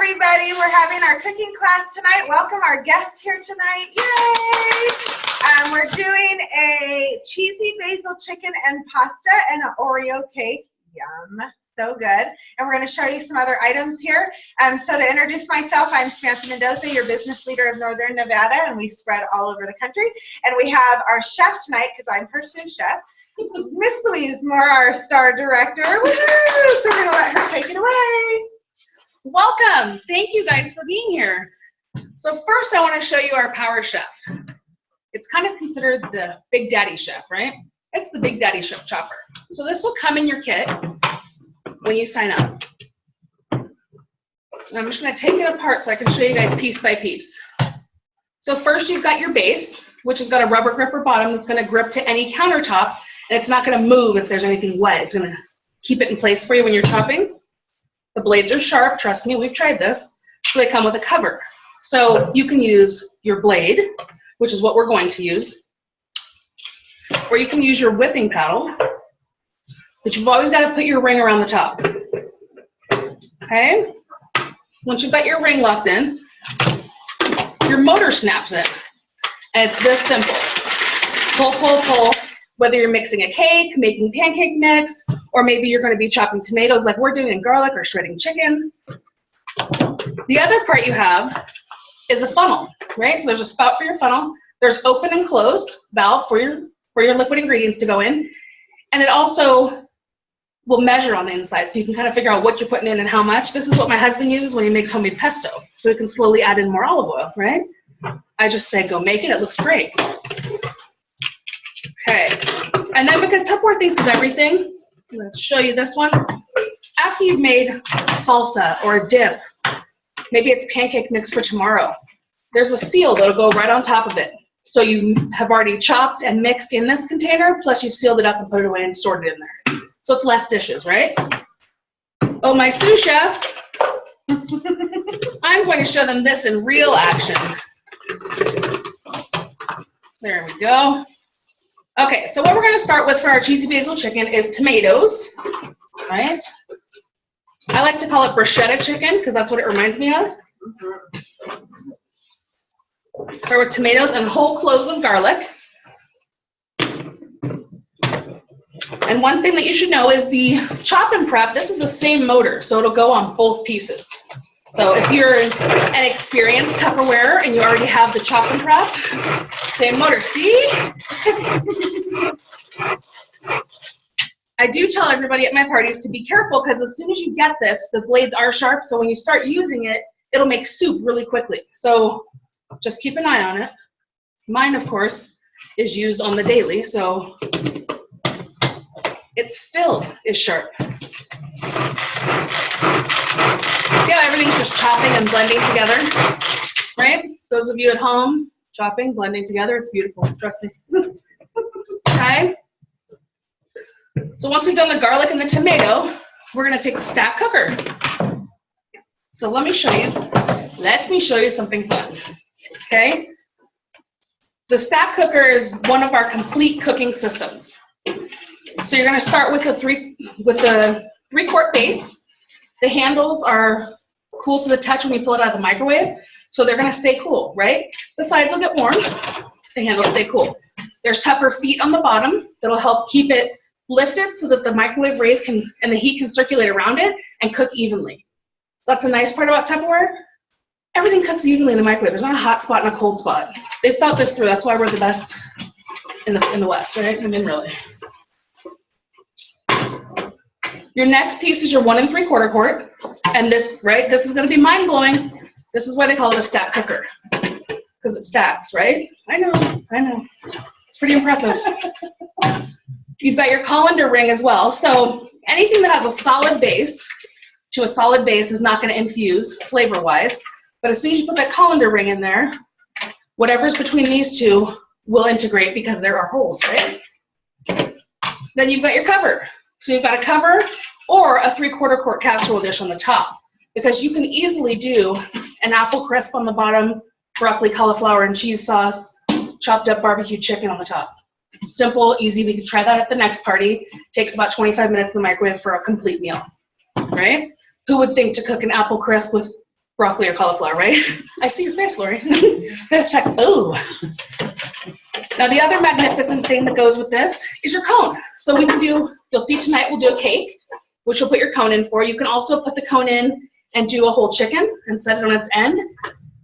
everybody. We're having our cooking class tonight. Welcome our guests here tonight. Yay! We're doing a cheesy basil chicken and pasta and an Oreo cake. Yum. So good. And we're going to show you some other items here. So to introduce myself, I'm Samantha Mendoza, your business leader of Northern Nevada, and we spread all over the country. And we have our chef tonight, because I'm her sous chef, Miss Louise, our star director. Woo-hoo! So we're going to let her take it away. Welcome. Thank you guys for being here. So first I want to show you our power chef. It's kind of considered the Big Daddy chef, right? It's the Big Daddy chef chopper. So this will come in your kit when you sign up. And I'm just going to take it apart so I can show you guys piece by piece. So first you've got your base, which has got a rubber gripper bottom that's going to grip to any countertop, and it's not going to move if there's anything wet. It's going to keep it in place for you when you're chopping. The blades are sharp, trust me, we've tried this. So they come with a cover. So you can use your blade, which is what we're going to use, or you can use your whipping paddle, but you've always got to put your ring around the top. Okay? Once you've got your ring locked in, your motor snaps in. And it's this simple. Pull, pull, pull. Whether you're mixing a cake, making pancake mix, or maybe you're going to be chopping tomatoes like we're doing, and garlic, or shredding chicken. The other part you have is a funnel, right? So there's a spout for your funnel. There's open and closed valve for your liquid ingredients to go in. And it also will measure on the inside, so you can kind of figure out what you're putting in and how much. This is what my husband uses when he makes homemade pesto, so he can slowly add in more olive oil, right? I just say go make it. It looks great. Okay, and then because Tupperware thinks of everything, I'm going to show you this one. After you've made salsa or a dip, maybe it's pancake mix for tomorrow, there's a seal that'll go right on top of it. So you have already chopped and mixed in this container, plus you've sealed it up and put it away and stored it in there. So it's less dishes, right? Oh, my sous chef, I'm going to show them this in real action. There we go. Okay, so what we're going to start with for our cheesy basil chicken is tomatoes, right? I like to call it bruschetta chicken because that's what it reminds me of. Start with tomatoes and whole cloves of garlic. And one thing that you should know is the chop and prep, this is the same motor, so it'll go on both pieces. So if you're an experienced Tupperware and you already have the chop and prep, same motor, see? I do tell everybody at my parties to be careful because as soon as you get this, the blades are sharp, so when you start using it, it'll make soup really quickly. So just keep an eye on it. Mine, of course, is used on the daily, so it still is sharp. See how everything's just chopping and blending together, right? Those of you at home, chopping, blending together, it's beautiful, trust me. Okay? So once we've done the garlic and the tomato, we're gonna take the stack cooker. So let me show you something fun, okay? The stack cooker is one of our complete cooking systems. So you're gonna start with the three-quart base. The handles are cool to the touch when you pull it out of the microwave, so they're going to stay cool, right? The sides will get warm, the handles stay cool. There's Tupper feet on the bottom that'll help keep it lifted so that the microwave rays and the heat can circulate around it and cook evenly. So that's the nice part about Tupperware. Everything cooks evenly in the microwave. There's not a hot spot and a cold spot. They've thought this through. That's why we're the best in the West, right? I mean, really. Your next piece is your 1 3/4 quart, and this, right, this is going to be mind-blowing. This is why they call it a stack cooker, because it stacks, right? I know. It's pretty impressive. You've got your colander ring as well, so anything that has a solid base to a solid base is not going to infuse flavor-wise, but as soon as you put that colander ring in there, whatever's between these two will integrate because there are holes, right? Then you've got your cover. So you've got a cover or a 3/4 quart casserole dish on the top, because you can easily do an apple crisp on the bottom, broccoli, cauliflower, and cheese sauce, chopped up barbecue chicken on the top. Simple, easy. We can try that at the next party. Takes about 25 minutes in the microwave for a complete meal, right? Who would think to cook an apple crisp with broccoli or cauliflower, right? I see your face, Lori. It's like, ooh. Now the other magnificent thing that goes with this is your cone. So we can do, you'll see tonight we'll do a cake, which you'll put your cone in for. You can also put the cone in and do a whole chicken and set it on its end.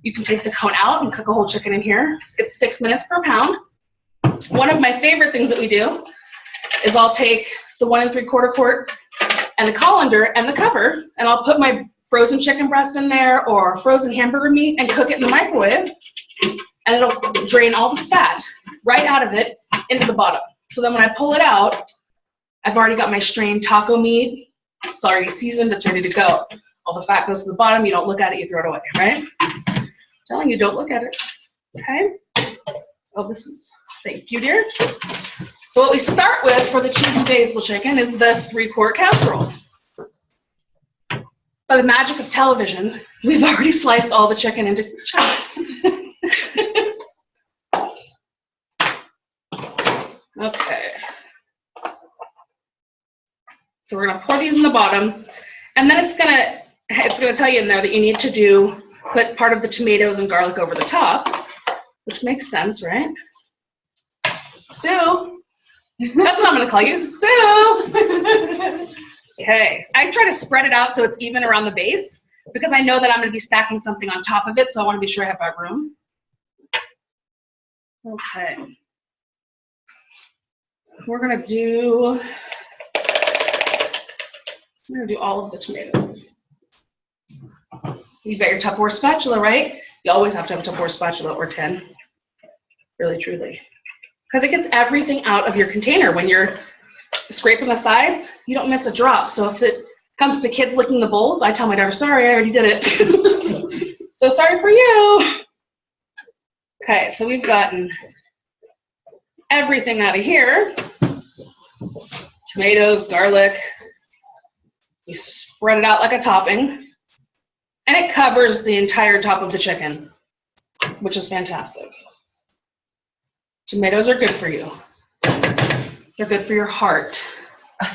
You can take the cone out and cook a whole chicken in here. It's 6 minutes per pound. One of my favorite things that we do is I'll take the 1 3/4 quart and the colander and the cover, and I'll put my frozen chicken breast in there or frozen hamburger meat and cook it in the microwave, and it'll drain all the fat right out of it into the bottom. So then when I pull it out, I've already got my strained taco meat. It's already seasoned, it's ready to go. All the fat goes to the bottom, you don't look at it, you throw it away, right? I'm telling you, don't look at it, okay? Oh, this is, thank you, dear. So what we start with for the cheesy basil chicken is the 3-quart casserole. By the magic of television, we've already sliced all the chicken into chunks. Okay. So we're gonna pour these in the bottom, and then it's gonna tell you in there that you need to put part of the tomatoes and garlic over the top, which makes sense, right? Sue, that's what I'm gonna call you, Sue. Okay, I try to spread it out so it's even around the base because I know that I'm gonna be stacking something on top of it, so I wanna be sure I have that room. Okay. We're gonna do all of the tomatoes. You've got your Tupperware spatula, right? You always have to have a Tupperware spatula or 10, really, truly. Because it gets everything out of your container. When you're scraping the sides, you don't miss a drop. So if it comes to kids licking the bowls, I tell my daughter, sorry, I already did it. So sorry for you. Okay, so we've gotten everything out of here. Tomatoes, garlic. You spread it out like a topping. And it covers the entire top of the chicken, which is fantastic. Tomatoes are good for you. They're good for your heart, in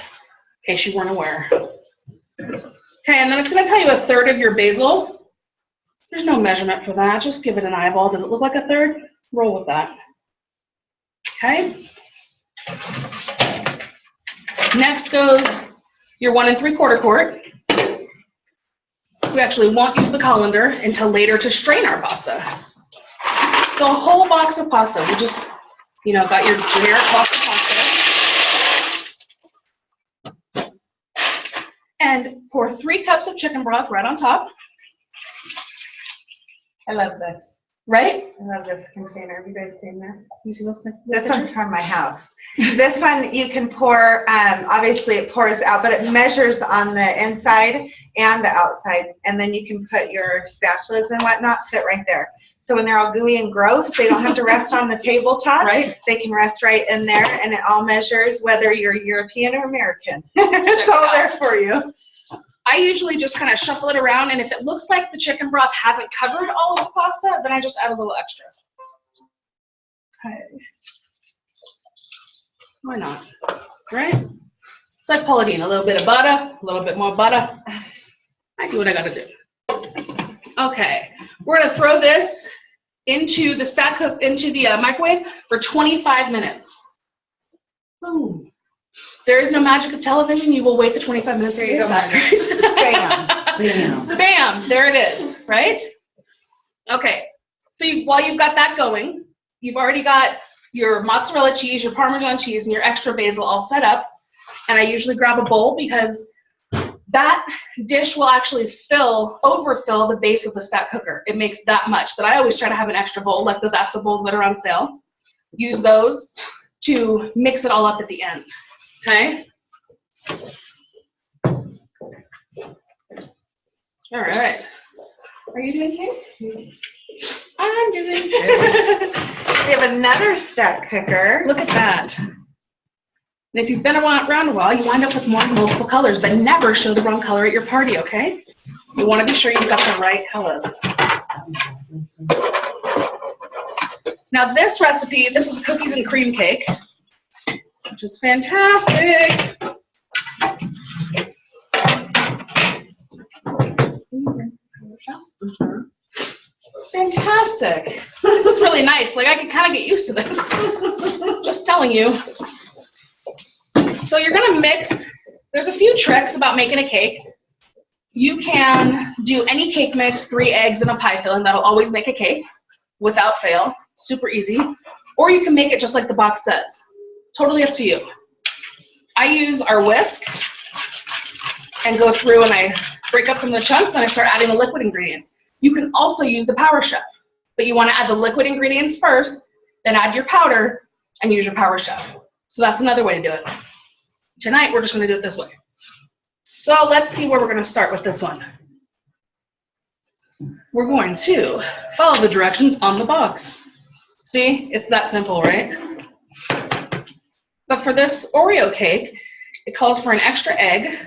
case you weren't aware. Okay, and then it's going to tell you 1/3 of your basil. There's no measurement for that. Just give it an eyeball. Does it look like 1/3? Roll with that. Okay. Next goes your 1 3/4 quart. We actually won't use the colander until later to strain our pasta. So a whole box of pasta. We just, got your generic box of pasta. And pour 3 cups of chicken broth right on top. I love this. Right? I love this container. Have you guys seen this? You see this This one's from my house. This one you can pour, obviously it pours out, but it measures on the inside and the outside. And then you can put your spatulas and whatnot, fit right there. So when they're all gooey and gross, they don't have to rest on the tabletop. Right. They can rest right in there, and it all measures whether you're European or American. It's all there for you. I usually just kind of shuffle it around, and if it looks like the chicken broth hasn't covered all of the pasta, then I just add a little extra. Okay. Why not? Right? It's like Pauline, a little bit of butter, a little bit more butter. I do what I gotta do. Okay, we're gonna throw this into the microwave for 25 minutes. Boom. There is no magic of television. You will wait the 25 minutes to use that. Bam. Bam. Bam. There it is, right? Okay, so while you've got that going, you've already got your mozzarella cheese, your Parmesan cheese, and your extra basil all set up. And I usually grab a bowl because that dish will actually overfill the base of the stack cooker. It makes that much that I always try to have an extra bowl, like the That's a Bowls that are on sale. Use those to mix it all up at the end. Okay? All right. Are you doing cake? I'm doing cake. We have another stack cooker. Look at that. And if you've been around a while, you wind up with more multiple colors, but never show the wrong color at your party, okay? You want to be sure you've got the right colors. Now this recipe, this is cookies and cream cake, which is fantastic. Mm-hmm. Fantastic. This is really nice. Like, I can kind of get used to this. Just telling you. So you're going to mix. There's a few tricks about making a cake. You can do any cake mix, 3 eggs and a pie filling. That'll always make a cake without fail. Super easy. Or you can make it just like the box says. Totally up to you. I use our whisk and go through and I break up some of the chunks, then I start adding the liquid ingredients. You can also use the Power Chef, but you want to add the liquid ingredients first, then add your powder and use your Power Chef. So that's another way to do it. Tonight, we're just going to do it this way. So let's see where we're going to start with this one. We're going to follow the directions on the box. See, it's that simple, right? But for this Oreo cake, it calls for an extra egg,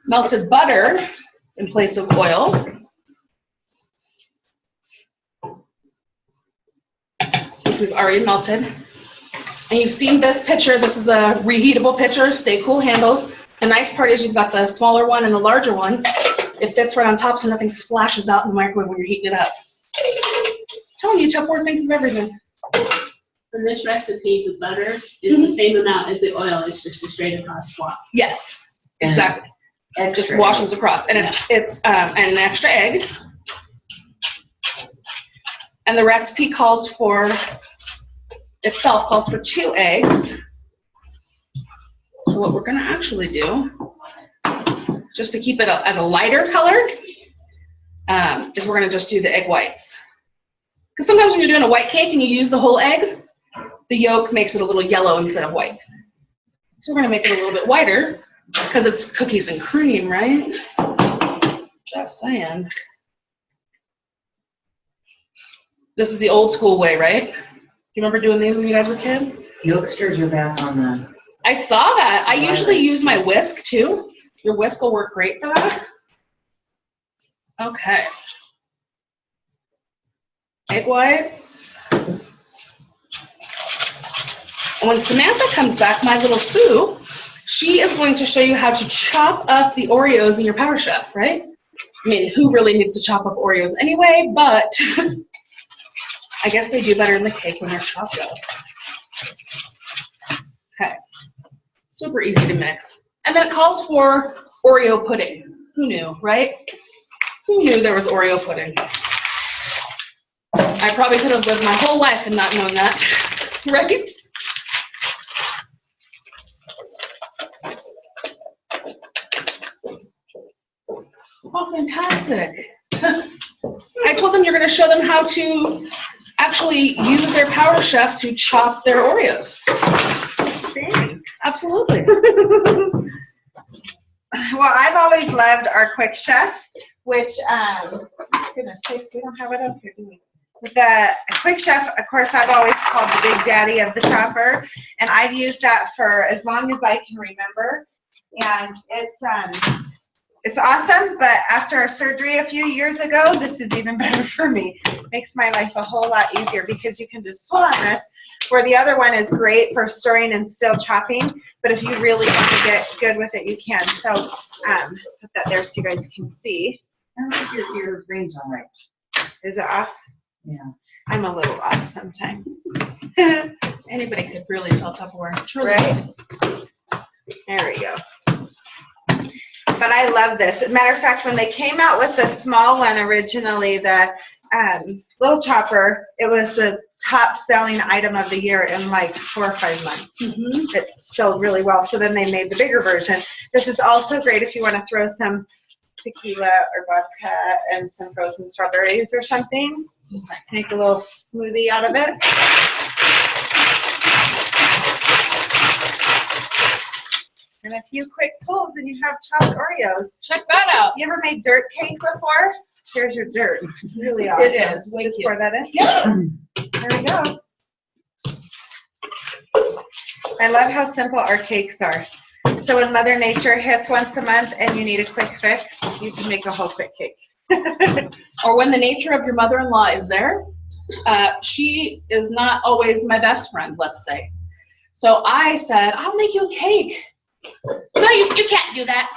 melted butter in place of oil, which we've already melted. And you've seen this pitcher. This is a reheatable pitcher, stay cool handles. The nice part is you've got the smaller one and the larger one. It fits right on top so nothing splashes out in the microwave when you're heating it up. I'm telling you, Tupperware thinks of everything. In this recipe, the butter is the same amount as the oil. It's just a straight across swap. Yes, exactly. It just washes across. And it's an extra egg. And the recipe calls for 2 eggs. So what we're going to actually do, just to keep it as a lighter color, is we're going to just do the egg whites. Because sometimes when you're doing a white cake and you use the whole egg, the yolk makes it a little yellow instead of white. So we're going to make it a little bit whiter because it's cookies and cream, right? Just saying. This is the old school way, right? Do you remember doing these when you guys were kids? Yolksters are back on the... I saw that. I usually use my whisk too. Your whisk will work great for that. Okay. Egg whites. And when Samantha comes back, my little Sue, she is going to show you how to chop up the Oreos in your Power Chef, right? I mean, who really needs to chop up Oreos anyway, but I guess they do better in the cake when they're chopped up. Okay. Super easy to mix. And then it calls for Oreo pudding. Who knew, right? Who knew there was Oreo pudding? I probably could have lived my whole life and not known that, right? Oh, fantastic. I told them you're going to show them how to actually use their Power Chef to chop their Oreos. Thanks. Absolutely. Well, I've always loved our Quick Chef, which, goodness sakes, we don't have it up here, do we? The Quick Chef, of course, I've always called the big daddy of the chopper, and I've used that for as long as I can remember. And it's awesome, but after a surgery a few years ago, this is even better for me. It makes my life a whole lot easier because you can just pull on this, where the other one is great for stirring and still chopping, but if you really want to get good with it, you can. So put that there so you guys can see. I don't think your green's all right. Is it off? Yeah. I'm a little off sometimes. Anybody could really sell Tupperware. Truly. Right? There we go. But I love this. Matter of fact, when they came out with the small one originally, the little chopper, it was the top selling item of the year in like 4 or 5 months. Mm-hmm. It sold really well. So then they made the bigger version. This is also great if you want to throw some tequila or vodka and some frozen strawberries or something. Just make a little smoothie out of it. And a few quick pulls and you have chopped Oreos. Check that out. You ever made dirt cake before? Here's your dirt. It's really awesome. It is. Way Just cute. pour that in. Yeah. There we go. I love how simple our cakes are. So when Mother Nature hits once a month and you need a quick fix, you can make a whole quick cake. Or when the nature of your mother-in-law is there, she is not always my best friend, let's say. So I said, I'll make you a cake. No, you can't do that.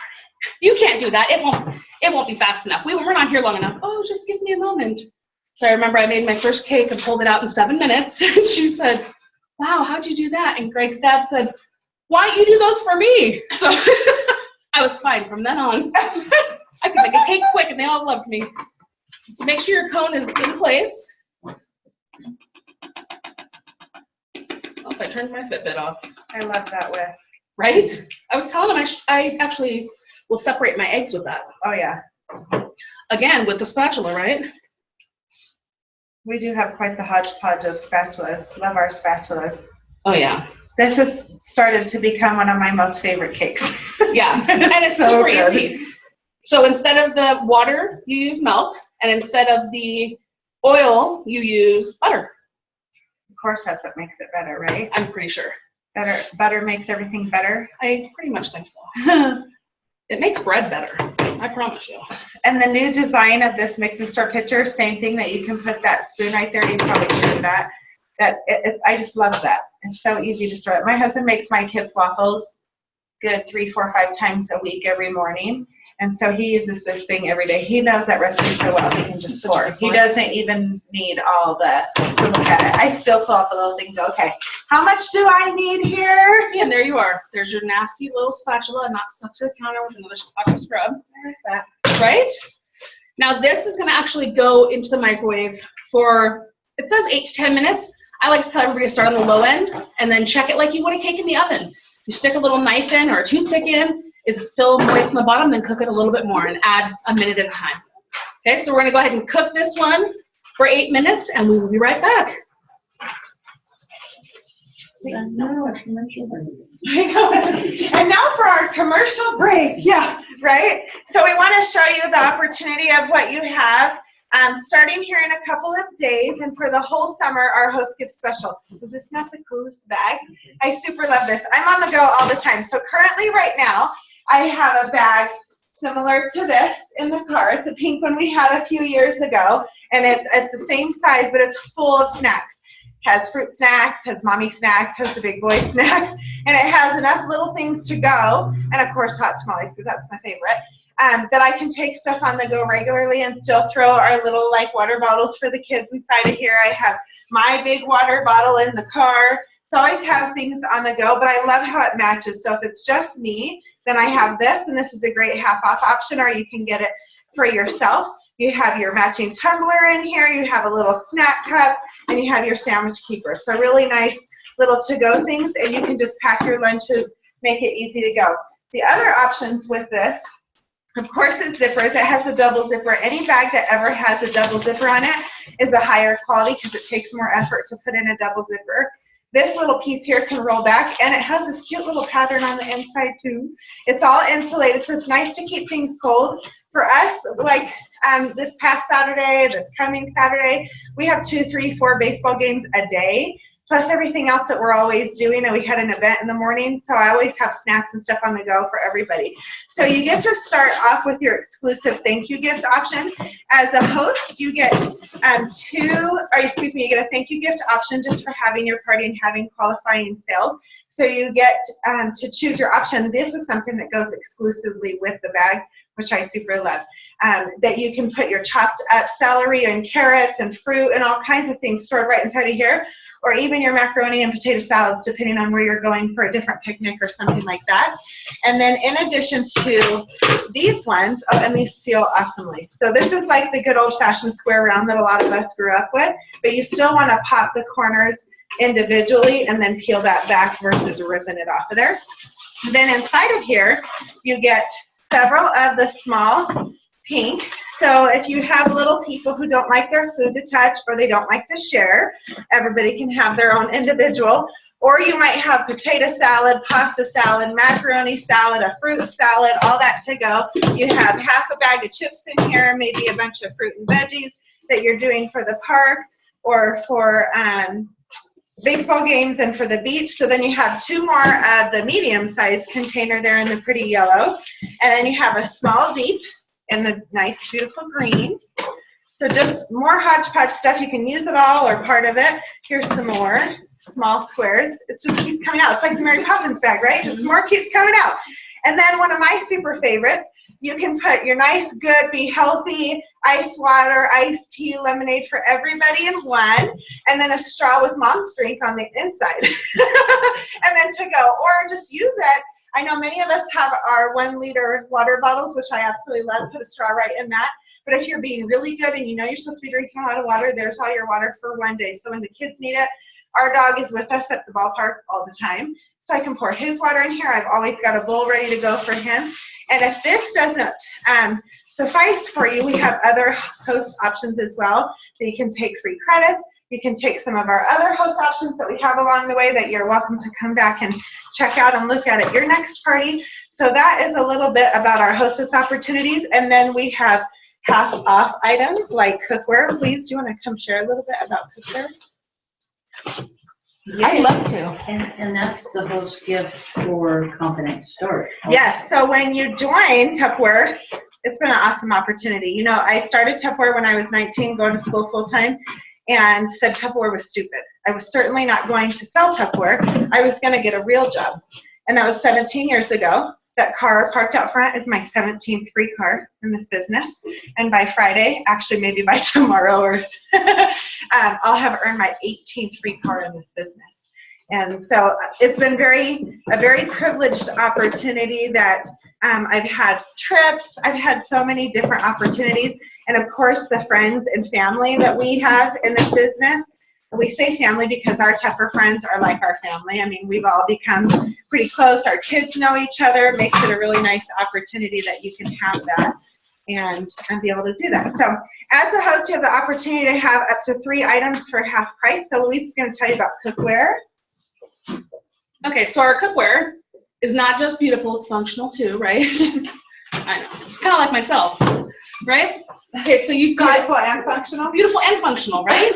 you can't do that. It won't be fast enough. We're not here long enough. Oh, just give me a moment. So I remember I made my first cake and pulled it out in 7 minutes. And she said, wow, how'd you do that? And Greg's dad said, why don't you do those for me? So I was fine from then on. I could make a cake quick and they all loved me. So make sure your cone is in place. Oh, I turned my Fitbit off. I love that whisk. Right? I was telling him I actually will separate my eggs with that. Oh, yeah. Again, with the spatula, right? We do have quite the hodgepodge of spatulas. Love our spatulas. Oh, yeah. This has started to become one of my most favorite cakes. Yeah, and it's So super good. easy. So instead of the water, you use milk, and instead of the oil, you use butter. Of course, that's what makes it better, right? I'm pretty sure. Butter makes everything better. I pretty much think so. It makes bread better, I promise you. And the new design of this mix and stir pitcher, same thing, that you can put that spoon right there. You probably should that. I just love that. It's so easy to stir. My husband makes my kids waffles good 3, 4, 5 times a week every morning. And so he uses this thing every day. He knows that recipe so well, he can just pour. He doesn't even need all to look at it. I still pull out the little thing and go, okay, how much do I need here? See, and there you are. There's your nasty little spatula, not stuck to the counter with another spot to scrub. I like that. Right? Now this is going to actually go into the microwave for, it says 8 to 10 minutes. I like to tell everybody to start on the low end and then check it like you would a cake in the oven. You stick a little knife in or a toothpick in. Is it still moist in the bottom? Then cook it a little bit more and add a minute at a time. Okay, so we're going to go ahead and cook this one for 8 minutes and we will be right back. And now a commercial break. I know. And now for our commercial break. Yeah, right? So we want to show you the opportunity of what you have starting here in a couple of days, and for the whole summer, our host gift special. Is this not the coolest bag? I super love this. I'm on the go all the time. So currently right now, I have a bag similar to this in the car. It's a pink one we had a few years ago, and it's the same size, but it's full of snacks. Has fruit snacks, has mommy snacks, has the big boy snacks, and it has enough little things to go, and of course hot tamales, because that's my favorite, that I can take stuff on the go regularly and still throw our little like water bottles for the kids inside of here. I have my big water bottle in the car, so I always have things on the go, but I love how it matches. So if it's just me, then I have this, and this is a great half-off option, or you can get it for yourself. You have your matching tumbler in here, you have a little snack cup, and you have your sandwich keeper. So really nice little to-go things, and you can just pack your lunches, make it easy to go. The other options with this, of course, is zippers. It has a double zipper. Any bag that ever has a double zipper on it is a higher quality because it takes more effort to put in a double zipper. This little piece here can roll back, and it has this cute little pattern on the inside too. It's all insulated, so it's nice to keep things cold. For us, like this past Saturday, this coming Saturday, we have 2, 3, 4 baseball games a day, plus everything else that we're always doing, and we had an event in the morning, so I always have snacks and stuff on the go for everybody. So you get to start off with your exclusive thank you gift option. As a host, you get you get a thank you gift option just for having your party and having qualifying sales. So you get to choose your option. This is something that goes exclusively with the bag, which I super love. That you can put your chopped up celery and carrots and fruit and all kinds of things stored right inside of here, or even your macaroni and potato salads, depending on where you're going for a different picnic or something like that. And then in addition to these ones, oh, and these seal awesomely. So this is like the good old-fashioned square round that a lot of us grew up with, but you still want to pop the corners individually and then peel that back versus ripping it off of there. And then inside of here, you get several of the small pink. So if you have little people who don't like their food to touch or they don't like to share, everybody can have their own individual. Or you might have potato salad, pasta salad, macaroni salad, a fruit salad, all that to go. You have half a bag of chips in here, maybe a bunch of fruit and veggies that you're doing for the park or for baseball games and for the beach. So then you have 2 more of the medium-sized container there in the pretty yellow. And then you have a small deep in the nice, beautiful green. So just more hodgepodge stuff. You can use it all or part of it. Here's some more small squares. It just keeps coming out. It's like the Mary Poppins bag, right? Just more keeps coming out. And then one of my super favorites, You can put your nice, good, be healthy, ice water, iced tea, lemonade for everybody in one, and then a straw with mom's drink on the inside. And then to go, or just use it. I know many of us have our 1 liter water bottles, which I absolutely love, put a straw right in that. But if you're being really good and you know you're supposed to be drinking a lot of water, there's all your water for one day. So when the kids need it, our dog is with us at the ballpark all the time. So I can pour his water in here. I've always got a bowl ready to go for him. And if this doesn't suffice for you, we have other host options as well. So you can take free credits. You can take some of our other host options that we have along the way that you're welcome to come back and check out and look at your next party. So that is a little bit about our hostess opportunities. And then we have half off items like cookware. Please, do you want to come share a little bit about cookware? I'd love to. And that's the host gift for Confident Start. Yes, so when you join Tupperware, it's been an awesome opportunity. You know, I started Tupperware when I was 19, going to school full time, and said Tupperware was stupid. I was certainly not going to sell Tupperware. I was going to get a real job. And that was 17 years ago. That car parked out front is my 17th free car in this business. And by Friday, actually maybe by tomorrow, or I'll have earned my 18th free car in this business. And so it's been a very privileged opportunity that I've had trips. I've had so many different opportunities. And of course, the friends and family that we have in this business. We say family because our Tupper friends are like our family. I mean, we've all become pretty close. Our kids know each other. It makes it a really nice opportunity that you can have that and be able to do that. So as a host, you have the opportunity to have up to 3 items for half price. So Louise is going to tell you about cookware. Okay, so our cookware is not just beautiful, it's functional too, right? I know, it's kind of like myself, right? Okay, so you've got Beautiful and functional. beautiful and functional, right?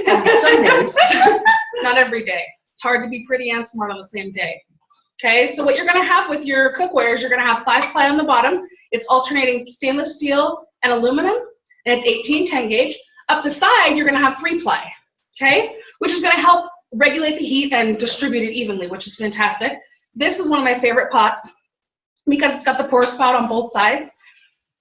Not every day. It's hard to be pretty and smart on the same day. Okay, so what you're gonna have with your cookware is you're gonna have 5-ply on the bottom. It's alternating stainless steel and aluminum, and it's 18-10 gauge. Up the side, you're gonna have 3-ply, okay? Which is gonna help regulate the heat and distribute it evenly, which is fantastic. This is one of my favorite pots because it's got the pour spout on both sides,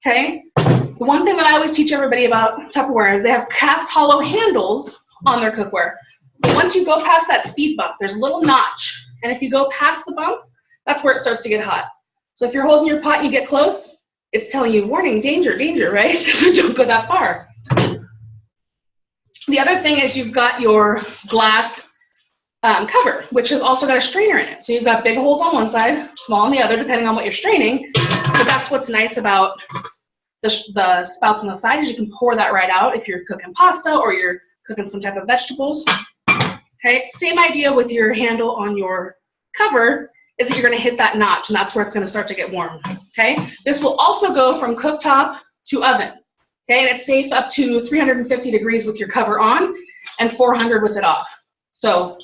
okay? The one thing that I always teach everybody about Tupperware is they have cast hollow handles on their cookware. But once you go past that speed bump, there's a little notch. And if you go past the bump, that's where it starts to get hot. So if you're holding your pot and you get close, it's telling you, warning, danger, danger, right? So don't go that far. The other thing is you've got your glass cover, which has also got a strainer in it. So you've got big holes on one side, small on the other, depending on what you're straining. But that's what's nice about the spouts on the side is you can pour that right out if you're cooking pasta or you're cooking some type of vegetables. Okay, same idea with your handle on your cover is that you're going to hit that notch, and that's where it's going to start to get warm. Okay, this will also go from cooktop to oven. Okay, and it's safe up to 350 degrees with your cover on and 400 with it off. So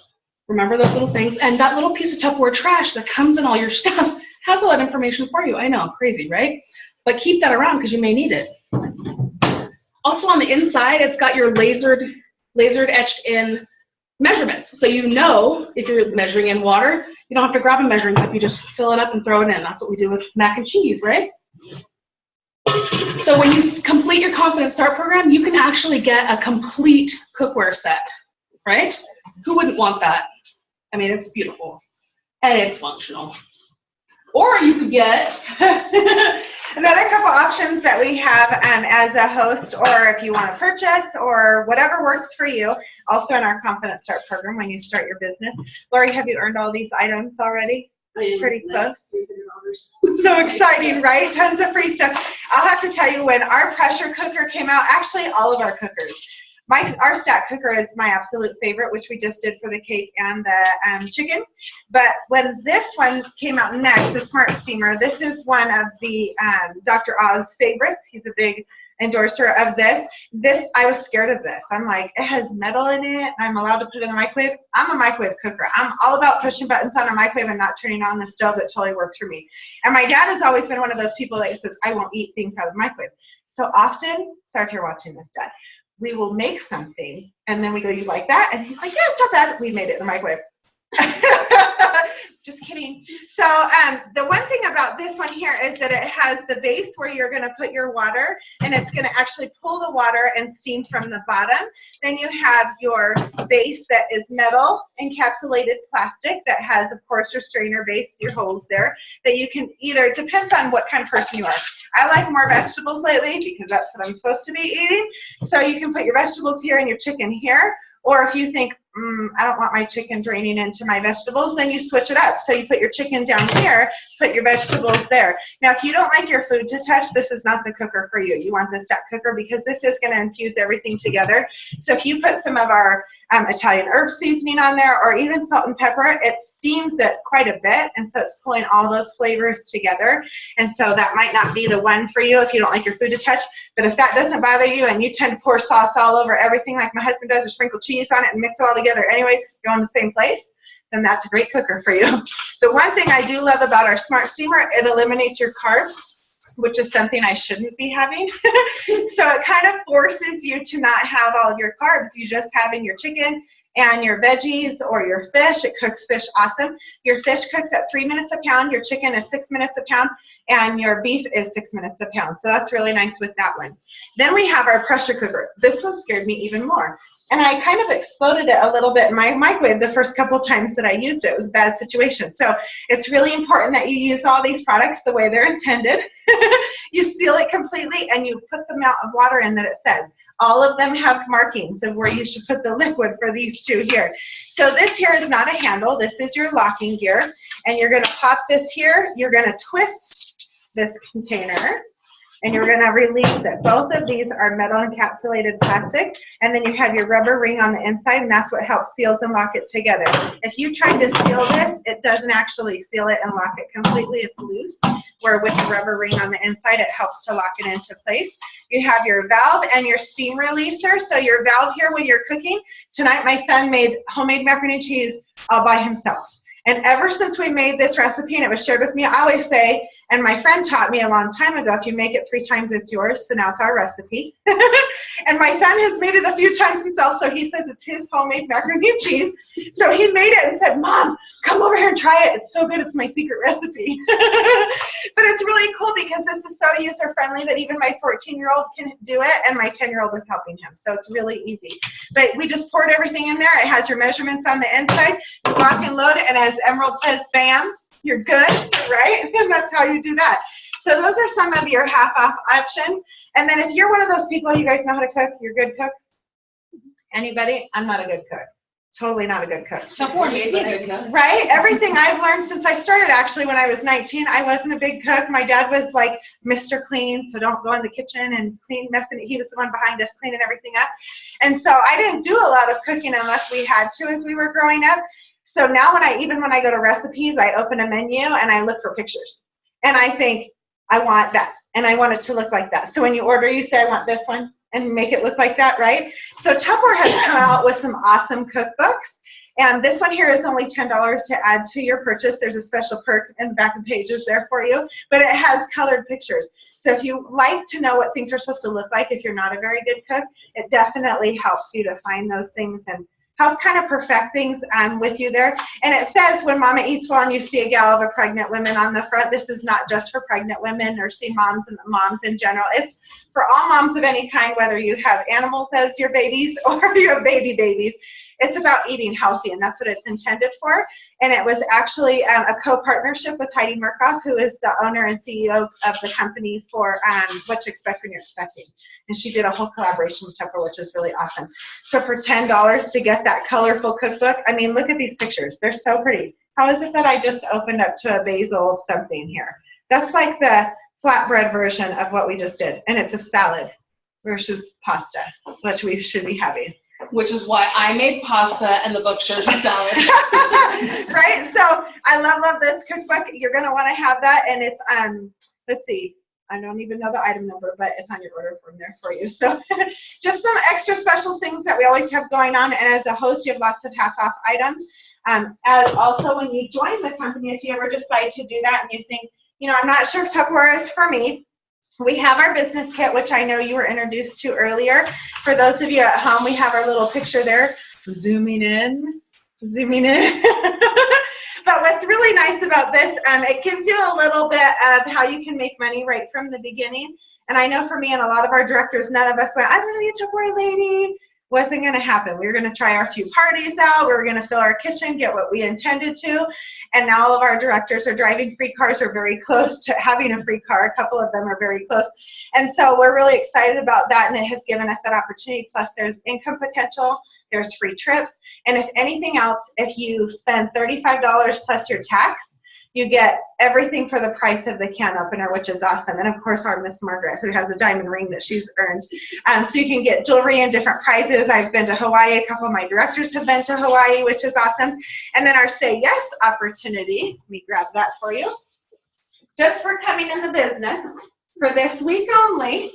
remember those little things. And that little piece of Tupperware trash that comes in all your stuff has all that information for you. I know, crazy, right? But keep that around because you may need it. Also on the inside, it's got your lasered etched in measurements. So you know if you're measuring in water, you don't have to grab a measuring cup, you just fill it up and throw it in. That's what we do with mac and cheese, right? So when you complete your Confident Start program, you can actually get a complete cookware set, right? Who wouldn't want that? I mean, it's beautiful and it's functional. Or you could get another couple options that we have as a host, or if you want to purchase, or whatever works for you. Also in our Confident Start program when you start your business. Lori, have you earned all these items already? Pretty close. So exciting, right? Tons of free stuff. I'll have to tell you, when our pressure cooker came out, actually all of our cookers, our stack cooker is my absolute favorite, which we just did for the cake and the chicken. But when this one came out next, the Smart Steamer, this is one of the Dr. Oz favorites. He's a big endorser of this. I was scared of this. I'm like, it has metal in it. I'm allowed to put it in the microwave. I'm a microwave cooker. I'm all about pushing buttons on a microwave and not turning on the stove. That totally works for me. And my dad has always been one of those people that says, I won't eat things out of the microwave. So often, sorry if you're watching this, Dad, we will make something, and then we go, you like that? And he's like, yeah, it's not bad. We made it in the microwave. Just kidding. So the one thing about this one here is that it has the base where you're going to put your water, and it's going to actually pull the water and steam from the bottom. Then you have your base that is metal encapsulated plastic that has, of course, your strainer base, your holes there, that you can either, it depends on what kind of person you are. I like more vegetables lately because that's what I'm supposed to be eating. So you can put your vegetables here and your chicken here. Or if you think, I don't want my chicken draining into my vegetables, then you switch it up. So you put your chicken down here, put your vegetables there. Now, if you don't like your food to touch, this is not the cooker for you. You want the step cooker because this is going to infuse everything together. So if you put some of our Italian herb seasoning on there, or even salt and pepper, it steams it quite a bit, and so it's pulling all those flavors together. And so that might not be the one for you if you don't like your food to touch. But if that doesn't bother you and you tend to pour sauce all over everything like my husband does, or sprinkle cheese on it and mix it all together anyways, you're in the same place, then that's a great cooker for you. The one thing I do love about our Smart Steamer, it eliminates your carbs, which is something I shouldn't be having. So it kind of forces you to not have all of your carbs. You just having your chicken and your veggies or your fish. It cooks fish awesome. Your fish cooks at 3 minutes a pound. Your chicken is 6 minutes a pound. And your beef is 6 minutes a pound. So that's really nice with that one. Then we have our pressure cooker. This one scared me even more. And I kind of exploded it a little bit in my microwave the first couple times that I used it. It was a bad situation. So it's really important that you use all these products the way they're intended. You seal it completely and you put the amount of water in that it says. All of them have markings of where you should put the liquid for these two here. So this here is not a handle. This is your locking gear. And you're going to pop this here. You're going to twist this container. And you're going to release it. Both of these are metal encapsulated plastic, and then you have your rubber ring on the inside, and that's what helps seals and lock it together. If you try to seal this, it doesn't actually seal it and lock it completely. It's loose, where with the rubber ring on the inside, it helps to lock it into place. You have your valve and your steam releaser. So your valve here when you're cooking. Tonight my son made homemade macaroni and cheese all by himself. And ever since we made this recipe and it was shared with me, I always say, and my friend taught me a long time ago, if you make it 3 times, it's yours. So now it's our recipe. And my son has made it a few times himself, so he says it's his homemade macaroni and cheese. So he made it and said, Mom, come over here and try it. It's so good. It's my secret recipe. But it's really cool because this is so user-friendly that even my 14-year-old can do it, and my 10-year-old is helping him. So it's really easy. But we just poured everything in there. It has your measurements on the inside. You lock and load it, and as Emerald says, bam, you're good, right? And that's how you do that. So those are some of your half-off options. And then if you're one of those people, you guys know how to cook, you're good cooks? Anybody? I'm not a good cook. Totally not a good cook. Tupperware made me a good cook. Right? Everything I've learned since I started, actually, when I was 19, I wasn't a big cook. My dad was like Mr. Clean, so don't go in the kitchen and clean, messing. He was the one behind us cleaning everything up. And so I didn't do a lot of cooking unless we had to as we were growing up. So now even when I go to recipes, I open a menu and I look for pictures. And I think, I want that. And I want it to look like that. So when you order, you say, I want this one, and make it look like that, right? So Tupperware has come out with some awesome cookbooks. And this one here is only $10 to add to your purchase. There's a special perk in the back of pages there for you. But it has colored pictures. So if you like to know what things are supposed to look like if you're not a very good cook, it definitely helps you to find those things and help kind of perfect things with you there. And it says, when Mama Eats Well, and you see a gal of a pregnant women on the front, this is not just for pregnant women, nursing moms, and moms in general. It's for all moms of any kind, whether you have animals as your babies or you have babies. It's about eating healthy, and that's what it's intended for. And it was actually a co-partnership with Heidi Murkoff, who is the owner and CEO of the company for What to Expect When You're Expecting. And she did a whole collaboration with Tupperware, which is really awesome. So for $10 to get that colorful cookbook, I mean, look at these pictures. They're so pretty. How is it that I just opened up to a basil of something here? That's like the flatbread version of what we just did. And it's a salad versus pasta, which we should be having. Which is why I made pasta and the book shows you salad. Right? So I love this cookbook. You're going to want to have that. And it's, let's see, I don't even know the item number, but it's on your order form there for you. So just some extra special things that we always have going on. And as a host, you have lots of half-off items. As also, when you join the company, if you ever decide to do that and you think, you know, I'm not sure if Tupperware is for me, we have our business kit, which I know you were introduced to earlier. For those of you at home, we have our little picture there. Zooming in. But what's really nice about this, it gives you a little bit of how you can make money right from the beginning. And I know for me and a lot of our directors, none of us went, I'm going to be a Tupperware lady. Wasn't going to happen. We were going to try our few parties out. We were going to fill our kitchen, get what we intended to. And now all of our directors are driving free cars or very close to having a free car. A couple of them are very close. And so we're really excited about that, and it has given us that opportunity. Plus there's income potential, there's free trips, and if anything else, if you spend $35 plus your tax, you get everything for the price of the can opener, which is awesome. And of course, our Miss Margaret, who has a diamond ring that she's earned. So you can get jewelry and different prizes. I've been to Hawaii. A couple of my directors have been to Hawaii, which is awesome. And then our Say Yes opportunity, let me grab that for you. Just for coming in the business, for this week only,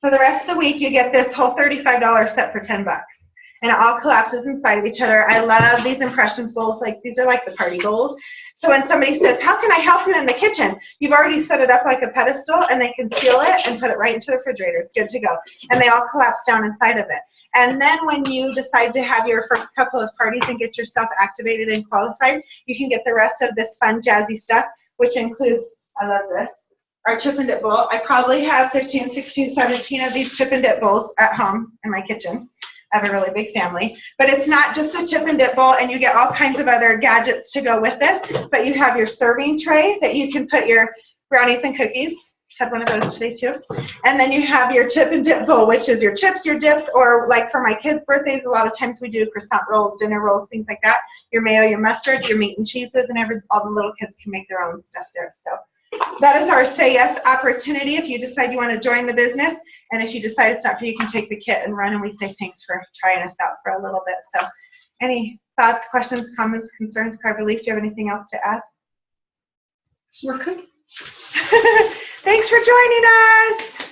for the rest of the week, you get this whole $35 set for 10 bucks. And it all collapses inside of each other. I love these impressions bowls. Like, these are like the party bowls. So when somebody says, how can I help you in the kitchen? You've already set it up like a pedestal, and they can seal it and put it right into the refrigerator. It's good to go. And they all collapse down inside of it. And then when you decide to have your first couple of parties and get yourself activated and qualified, you can get the rest of this fun, jazzy stuff, which includes, I love this, our chip and dip bowl. I probably have 15, 16, 17 of these chip and dip bowls at home in my kitchen. I have a really big family, but it's not just a chip and dip bowl, and you get all kinds of other gadgets to go with this, but you have your serving tray that you can put your brownies and cookies. Had one of those today too. And then you have your chip and dip bowl, which is your chips, your dips, or like for my kids' birthdays, a lot of times we do croissant rolls, dinner rolls, things like that. Your mayo, your mustard, your meat and cheeses, and all the little kids can make their own stuff there. So that is our Say Yes opportunity if you decide you want to join the business. And if you decide it's not for you, you can take the kit and run, and we say thanks for trying us out for a little bit. So any thoughts, questions, comments, concerns, Carver Leaf, do you have anything else to add? We're cooking. Thanks for joining us.